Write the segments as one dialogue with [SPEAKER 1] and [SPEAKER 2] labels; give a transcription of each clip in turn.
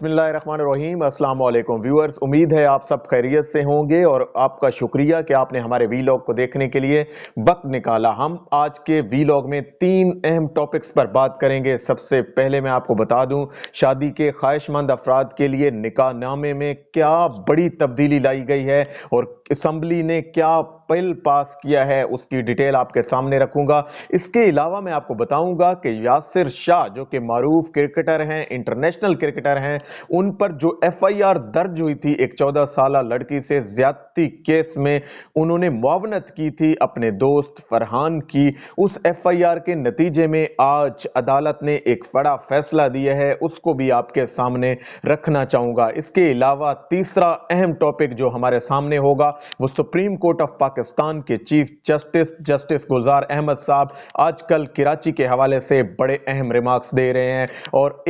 [SPEAKER 1] बिस्मिल्लाहिर्रहमानिर्रहीम। अस्सलाम वालेकुम व्यूअर्स, उम्मीद है आप सब खैरियत से होंगे और आपका शुक्रिया कि आपने हमारे वीलॉग को देखने के लिए वक्त निकाला। हम आज के वीलॉग में 3 अहम टॉपिक्स पर बात करेंगे। सबसे पहले मैं आपको बता दूं, शादी के ख्वाहिशमंद अफराद के लिए निकाह नामे में क्या बड़ी तब्दीली लाई गई है और असम्बली ने क्या बिल पास किया है, उसकी डिटेल आपके सामने रखूंगा। इसके अलावा मैं आपको बताऊंगा कि यासिर शाह जो कि मारूफ क्रिकेटर हैं, इंटरनेशनल क्रिकेटर हैं, उन पर जो एफआईआर दर्ज हुई थी एक 14 साला लड़की से ज्यादती केस में, उन्होंने मुआवनत की थी अपने दोस्त फरहान की। उस एफआईआर के नतीजे में आज अदालत ने एक बड़ा फैसला दिया है, उसको भी आपके सामने रखना चाहूंगा। इसके अलावा तीसरा अहम टॉपिक जो हमारे सामने होगा वो सुप्रीम कोर्ट ऑफ पाकिस्तान के चीफ जस्टिस गुलजार अहमद साहब आजकल कराची के हवाले से बड़े अहम रिमार्क्स दे रहे हैं और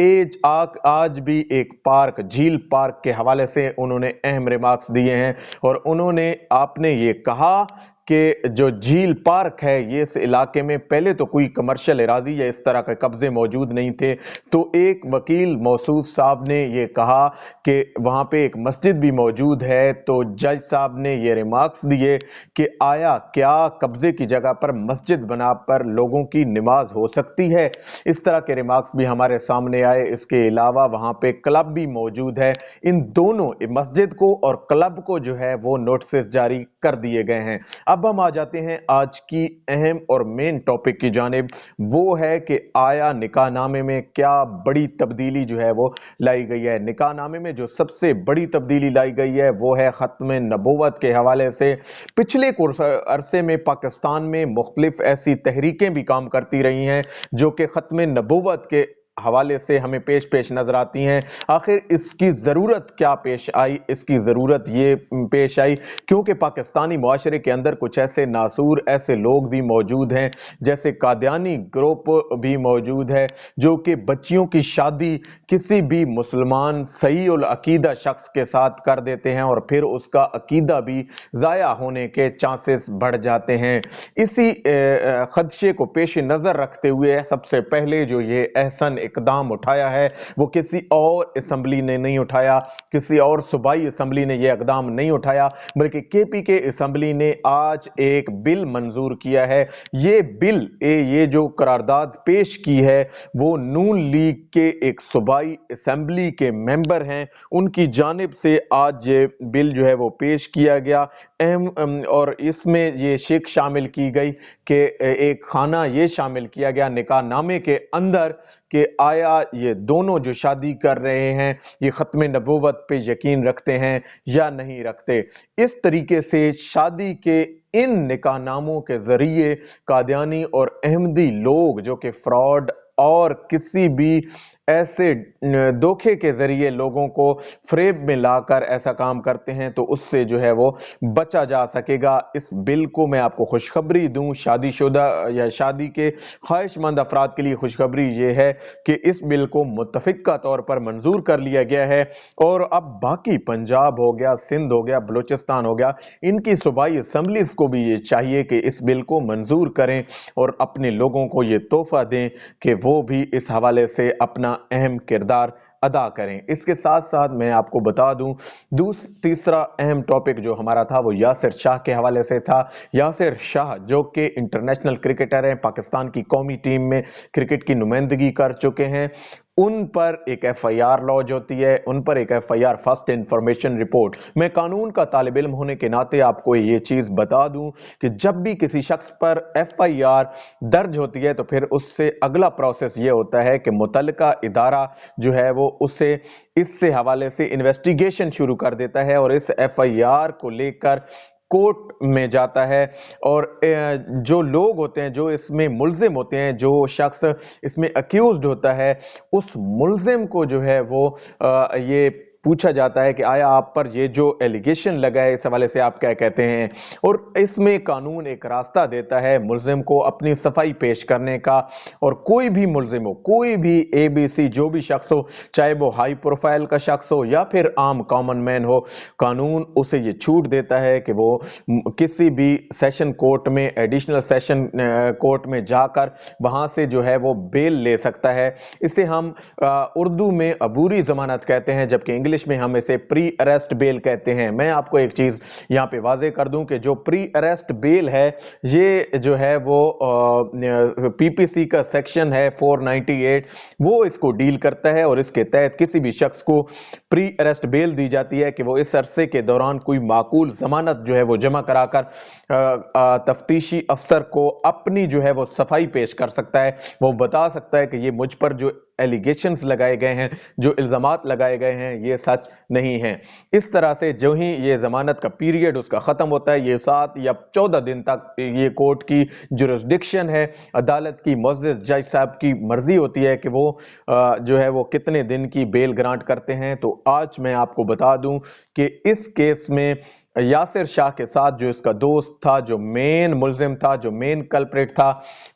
[SPEAKER 1] आज भी एक पार्क, झील पार्क के हवाले से उन्होंने अहम रिमार्क्स दिए हैं और उन्होंने आपने ये कहा कि जो झील पार्क है ये इस इलाके में पहले तो कोई कमर्शियल एराजी या इस तरह के कब्जे मौजूद नहीं थे, तो एक वकील मौसूफ साहब ने ये कहा कि वहां पे एक मस्जिद भी मौजूद है। तो जज साहब ने ये रिमार्क्स दिए कि आया क्या कब्जे की जगह पर मस्जिद बना पर लोगों की नमाज हो सकती है। इस तरह के रिमार्क्स भी हमारे सामने आए। इसके अलावा वहां पे क्लब भी मौजूद है। इन दोनों मस्जिद को और क्लब को जो है वो नोटिस जारी कर दिए गए हैं। अब हम आ जाते हैं आज की अहम और मेन टॉपिक की जानिब, वो है कि आया निकाहनामे में क्या बड़ी तब्दीली जो है वो लाई गई है। निकाहनामे में जो सबसे बड़ी तब्दीली लाई गई है वो है खत्म नबूवत के हवाले से। पिछले कुछ अरसे में पाकिस्तान में मुख्तलिफ ऐसी तहरीकें भी काम करती रही हैं जो कि खत्म नबूवत के हवाले से हमें पेश नजर आती हैं। आखिर इसकी ज़रूरत क्या पेश आई? इसकी ज़रूरत ये पेश आई क्योंकि पाकिस्तानी मुआशरे के अंदर कुछ ऐसे नासूर, ऐसे लोग भी मौजूद हैं, जैसे कादियानी ग्रुप भी मौजूद है जो कि बच्चियों की शादी किसी भी मुसलमान सही उल अकीदा शख्स के साथ कर देते हैं और फिर उसका अकीदा भी ज़ाया होने के चांसेस बढ़ जाते हैं। इसी खदशे को पेश नज़र रखते हुए सबसे पहले जो ये एहसन इकदाम उठाया है वो किसी और असेंबली ने नहीं उठाया, किसी और सूबाई असेंबली ने यह इकदाम नहीं उठाया, बल्कि केपीके असेंबली ने आज एक बिल मंजूर किया है। ये बिल ये जो करारदाद पेश की है वो नून लीग के एक सूबाई असेंबली के मेंबर हैं, उनकी जानिब से आज ये बिल जो है वो पेश किया गया। और इसमें ये शिक शामिल की गई कि एक खाना ये शामिल किया गया निकाहनामे के अंदर कि आया ये दोनों जो शादी कर रहे हैं ये खत्म नबूवत पे यकीन रखते हैं या नहीं रखते। इस तरीके से शादी के इन निकाहनामों के जरिए कादियानी और अहमदी लोग जो कि फ्रॉड और किसी भी ऐसे धोखे के जरिए लोगों को फ्रेब में लाकर ऐसा काम करते हैं तो उससे जो है वो बचा जा सकेगा। इस बिल को मैं आपको खुशखबरी दूं, शादीशुदा या शादी के ख्वाहिशमंद अफराद के लिए खुशखबरी ये है कि इस बिल को मुत्तफिका तौर पर मंजूर कर लिया गया है और अब बाकी पंजाब हो गया, सिंध हो गया, बलूचिस्तान हो गया, इनकी सूबाई असेंबलीज को भी ये चाहिए कि इस बिल को मंजूर करें और अपने लोगों को ये तोहफा दें कि वो भी इस हवाले से अपना अहम किरदार अदा करें। इसके साथ साथ मैं आपको बता दूं, तीसरा अहम टॉपिक जो हमारा था वो यासिर शाह के हवाले से था। यासिर शाह जो कि इंटरनेशनल क्रिकेटर हैं, पाकिस्तान की कौमी टीम में क्रिकेट की नुमाइंदगी कर चुके हैं, उन पर एक एफआईआर लॉन्च होती है, उन पर एक एफआईआर फर्स्ट इंफॉर्मेशन रिपोर्ट। मैं कानून का तालिब इल्म होने के नाते आपको ये चीज बता दूं कि जब भी किसी शख्स पर एफआईआर दर्ज होती है तो फिर उससे अगला प्रोसेस ये होता है कि मुतल्लिका इदारा जो है वो उसे इससे हवाले से इन्वेस्टिगेशन शुरू कर देता है और इस एफआईआर को लेकर कोर्ट में जाता है और जो लोग होते हैं, जो इसमें मुल्जिम होते हैं, जो शख्स इसमें अक्यूज्ड होता है, उस मुल्जिम को जो है वो ये पूछा जाता है कि आया आप पर ये जो एलिगेशन लगा है इस हवाले से आप क्या कहते हैं। और इसमें कानून एक रास्ता देता है मुल्जिम को अपनी सफाई पेश करने का, और कोई भी मुल्जिम हो, कोई भी ABC जो भी शख्स हो, चाहे वो हाई प्रोफाइल का शख्स हो या फिर आम कॉमन मैन हो, कानून उसे ये छूट देता है कि वो किसी भी सेशन कोर्ट में, एडिशनल सेशन कोर्ट में जाकर वहां से जो है वो बेल ले सकता है। इसे हम उर्दू में अबूरी जमानत कहते हैं, जबकि इंग्लिश में हम इसे प्री अरेस्ट बेल कहते हैं। मैं आपको एक चीज यहाँ पे वाजे कर दूं कि जो प्री अरेस्ट बेल है, ये जो है वो PPC का सेक्शन है 498, वो इसको डील करता है, और इसके तहत किसी भी शख्स को प्री अरेस्ट बेल दी जाती है कि वो इस अरसे के दौरान कोई माकूल जमानत जो है वो जमा कराकर तफ्तीशी अफसर को अपनी जो है वो सफाई पेश कर सकता है। वो बता सकता है कि ये मुझ पर जो एलिगेशंस लगाए गए हैं, जो इल्जामात लगाए गए हैं, ये सच नहीं हैं। इस तरह से जो ही ये जमानत का पीरियड उसका ख़त्म होता है, ये 7 या 14 दिन तक ये कोर्ट की जुरिस्डिक्शन है, अदालत की मुअज़्ज़िज़ जज साहब की मर्जी होती है कि वो जो है वो कितने दिन की बेल ग्रांट करते हैं। तो आज मैं आपको बता दूं कि इस केस में यासिर शाह के साथ जो इसका दोस्त था, जो मेन मुल्जिम था, जो मेन कल्प्रिट था,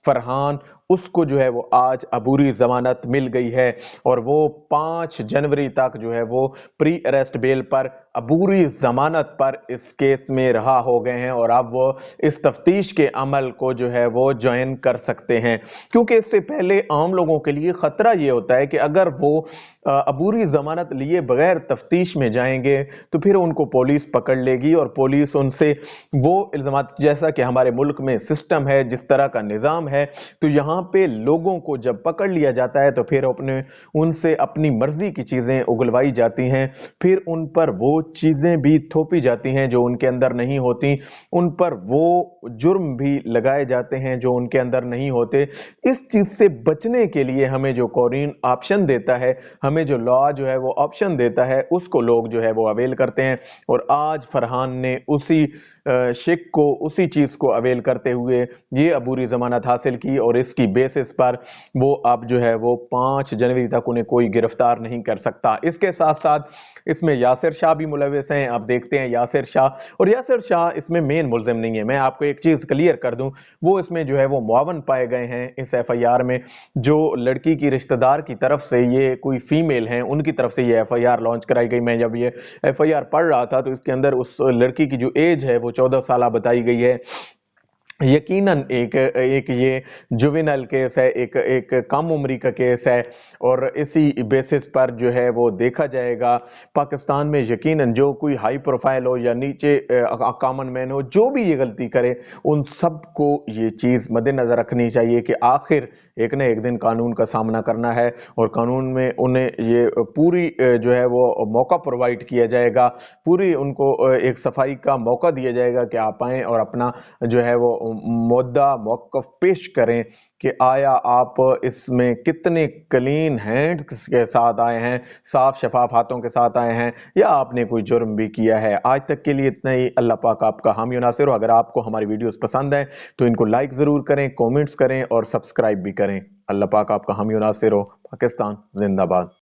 [SPEAKER 1] फरहान, उसको जो है वो आज अबूरी जमानत मिल गई है, और वो 5 जनवरी तक जो है वो प्री अरेस्ट बेल पर, अबूरी जमानत पर इस केस में रहा हो गए हैं, और अब वो इस तफ्तीश के अमल को जो है वो ज्वाइन कर सकते हैं। क्योंकि इससे पहले आम लोगों के लिए खतरा ये होता है कि अगर वो अबूरी जमानत लिए बगैर तफ्तीश में जाएंगे तो फिर उनको पुलिस पकड़ लेगी, और पुलिस उनसे वो इल्जामात, जैसा कि हमारे मुल्क में सिस्टम है, जिस तरह का निज़ाम है, तो यहाँ पे लोगों को जब पकड़ लिया जाता है तो फिर उनसे अपनी मर्जी की चीज़ें उगलवाई जाती हैं, फिर उन पर वो चीज़ें भी थोपी जाती हैं जो उनके अंदर नहीं होती, उन पर वो जुर्म भी लगाए जाते हैं जो उनके अंदर नहीं होते। इस चीज़ से बचने के लिए हमें जो कानून ऑप्शन देता है, हमें जो लॉ जो है वो ऑप्शन देता है, उसको लोग जो है वो अवेल करते हैं। और आज फरहान ने उसी शिक को, उसी चीज़ को अवेल करते हुए ये अबूरी जमानत हासिल की, और इसकी बेसिस पर वो अब जो है वो 5 जनवरी तक उन्हें कोई गिरफ्तार नहीं कर सकता। इसके साथ साथ इसमें यासिर शाह भी मुलविस हैं। आप देखते हैं यासिर शाह, और यासिर शाह इसमें मेन मुल्जिम नहीं है। मैं आपको एक चीज़ क्लियर कर दूं, वो इसमें जो है वो मुआवन पाए गए हैं इस FIR में। जो लड़की की रिश्तेदार की तरफ से, ये कोई फीमेल हैं, उनकी तरफ से ये FIR लॉन्च कराई गई। मैं जब ये FIR पढ़ रहा था तो इसके अंदर उस लड़की की जो एज है वो 14 साल बताई गई है। यकीनन एक ये जुवेनाइल केस है, एक कम उम्री का केस है, और इसी बेसिस पर जो है वो देखा जाएगा। पाकिस्तान में यकीनन जो कोई हाई प्रोफाइल हो या नीचे कॉमन मैन हो, जो भी ये गलती करे, उन सब को ये चीज़ मद्देनजर रखनी चाहिए कि आखिर एक न एक दिन कानून का सामना करना है, और कानून में उन्हें ये पूरी जो है वो मौका प्रोवाइड किया जाएगा, पूरी उनको एक सफाई का मौका दिया जाएगा कि आप आएँ और अपना जो है वो मुद्दा मौक़िफ़ पेश करें कि आया आप इसमें कितने क्लीन हैंड्स के साथ आए हैं, साफ शफाफ हाथों के साथ आए हैं, या आपने कोई जुर्म भी किया है। आज तक के लिए इतना ही। अल्लाह पाक आपका हामी नासिर हो। अगर आपको हमारी वीडियोस पसंद हैं तो इनको लाइक ज़रूर करें, कमेंट्स करें और सब्सक्राइब भी करें। अल्लाह पाक आपका हामी नासिर हो। पाकिस्तान जिंदाबाद।